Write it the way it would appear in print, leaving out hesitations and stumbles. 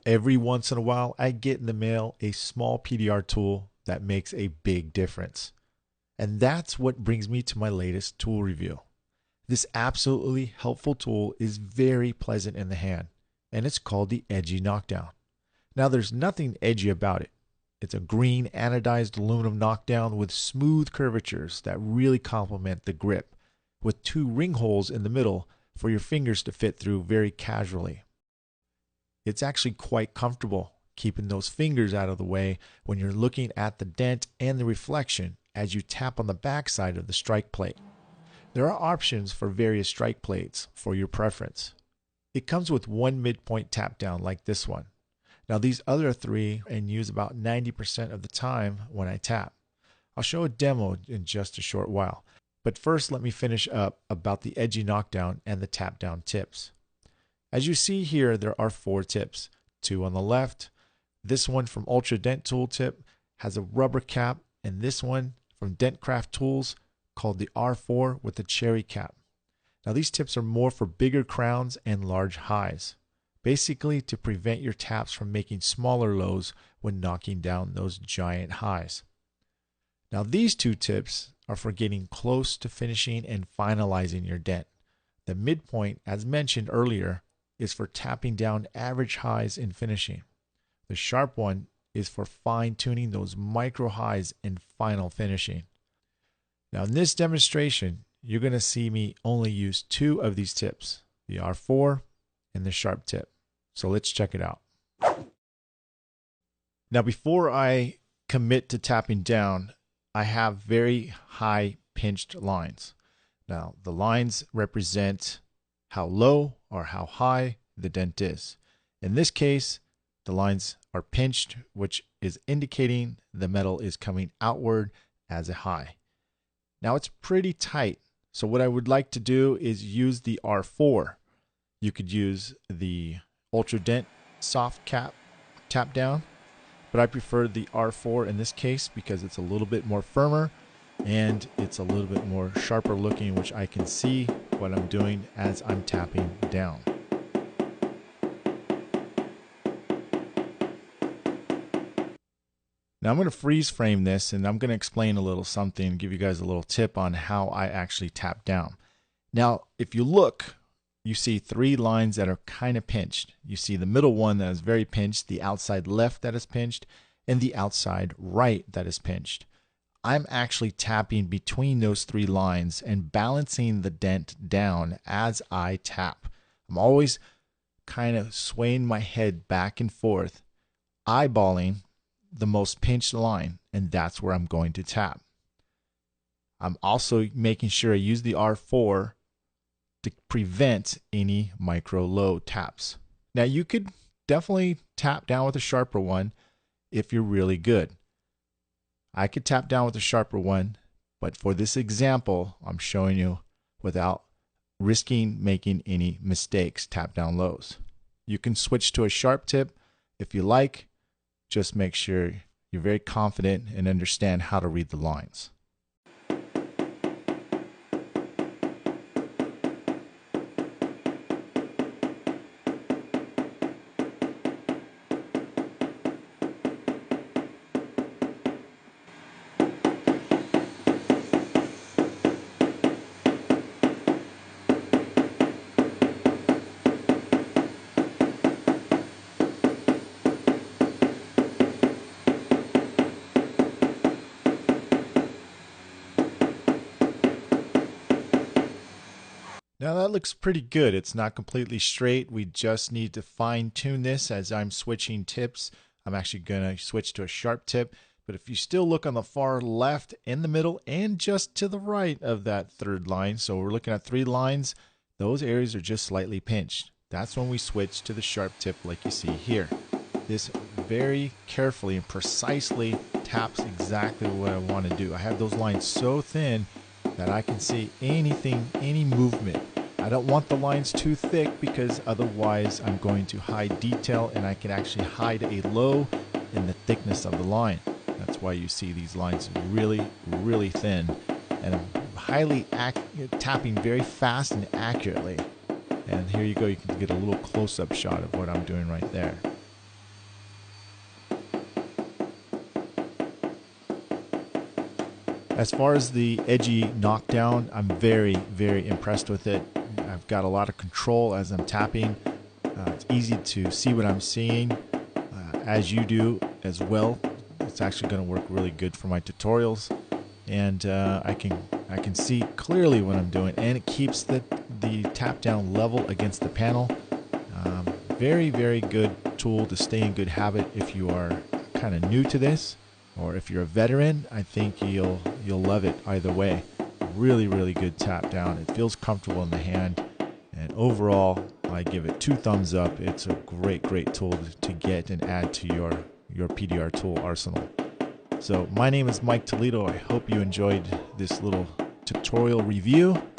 Every once in a while, I get in the mail a small PDR tool that makes a big difference. And that's what brings me to my latest tool review. This absolutely helpful tool is very pleasant in the hand, and it's called the EdgyKnockDown. Now, there's nothing edgy about it. It's a green anodized aluminum knockdown with smooth curvatures that really complement the grip, with 2 ring holes in the middle for your fingers to fit through very casually. It's actually quite comfortable, keeping those fingers out of the way when you're looking at the dent and the reflection as you tap on the backside of the strike plate. There are options for various strike plates for your preference. It comes with 1 midpoint tap down like this one. Now these other 3 and use about 90% of the time when I tap. I'll show a demo in just a short while, but first let me finish up about the EdgyKnockDown and the tap down tips. As you see here, there are 4 tips, 2 on the left. This one from Ultra Dent Tooltip has a rubber cap, and this one from Dentcraft Tools called the R4 with a cherry cap. Now these tips are more for bigger crowns and large highs, basically to prevent your taps from making smaller lows when knocking down those giant highs. Now these 2 tips are for getting close to finishing and finalizing your dent. The midpoint, as mentioned earlier, is for tapping down average highs in finishing. The sharp one is for fine-tuning those micro highs in final finishing. Now in this demonstration, you're going to see me only use 2 of these tips, the R4 and the sharp tip. So let's check it out. Now before I commit to tapping down, I have very high pinched lines. Now the lines represent how low or how high the dent is. In this case, the lines are pinched, which is indicating the metal is coming outward as a high. Now it's pretty tight, so what I would like to do is use the R4. You could use the Ultra Dent soft cap tap down, but I prefer the R4 in this case because it's a little bit more firmer and it's a little bit more sharper looking, which I can see what I'm doing as I'm tapping down. Now I'm going to freeze frame this, and I'm going to explain a little something, give you guys a little tip on how I actually tap down. Now if you look, you see 3 lines that are kind of pinched. You see the middle one that is very pinched, the outside left that is pinched, and the outside right that is pinched. I'm actually tapping between those 3 lines and balancing the dent down as I tap. I'm always kind of swaying my head back and forth, eyeballing the most pinched line, and that's where I'm going to tap. I'm also making sure I use the R4 to prevent any micro low taps. Now you could definitely tap down with a sharper one if you're really good. I could tap down with a sharper one, but for this example, I'm showing you without risking making any mistakes, tap down lows. You can switch to a sharp tip if you like. Just make sure you're very confident and understand how to read the lines. Now that looks pretty good. It's not completely straight. We just need to fine tune this as I'm switching tips. I'm actually going to switch to a sharp tip. But if you still look on the far left, in the middle, and just to the right of that 3rd line, so we're looking at 3 lines, those areas are just slightly pinched. That's when we switch to the sharp tip like you see here. This very carefully and precisely taps exactly what I want to do. I have those lines so thin that I can see anything, any movement. I don't want the lines too thick because otherwise I'm going to hide detail, and I can actually hide a low in the thickness of the line. That's why you see these lines really, really thin, and I'm highly tapping very fast and accurately. And here you go, you can get a little close-up shot of what I'm doing right there. As far as the edgy knockdown, I'm very, very impressed with it. I've got a lot of control as I'm tapping. It's easy to see what I'm seeing, as you do as well. It's actually going to work really good for my tutorials, and I can see clearly what I'm doing, and it keeps the tap down level against the panel. Very, very good tool to stay in good habit if you are kind of new to this, or if you're a veteran. I think you'll love it either way. Really, really good tap down. It feels comfortable in the hand, and overall, I give it 2 thumbs up. It's a great, great tool to get and add to your PDR tool arsenal. So my name is Mike Toledo. I hope you enjoyed this little tutorial review,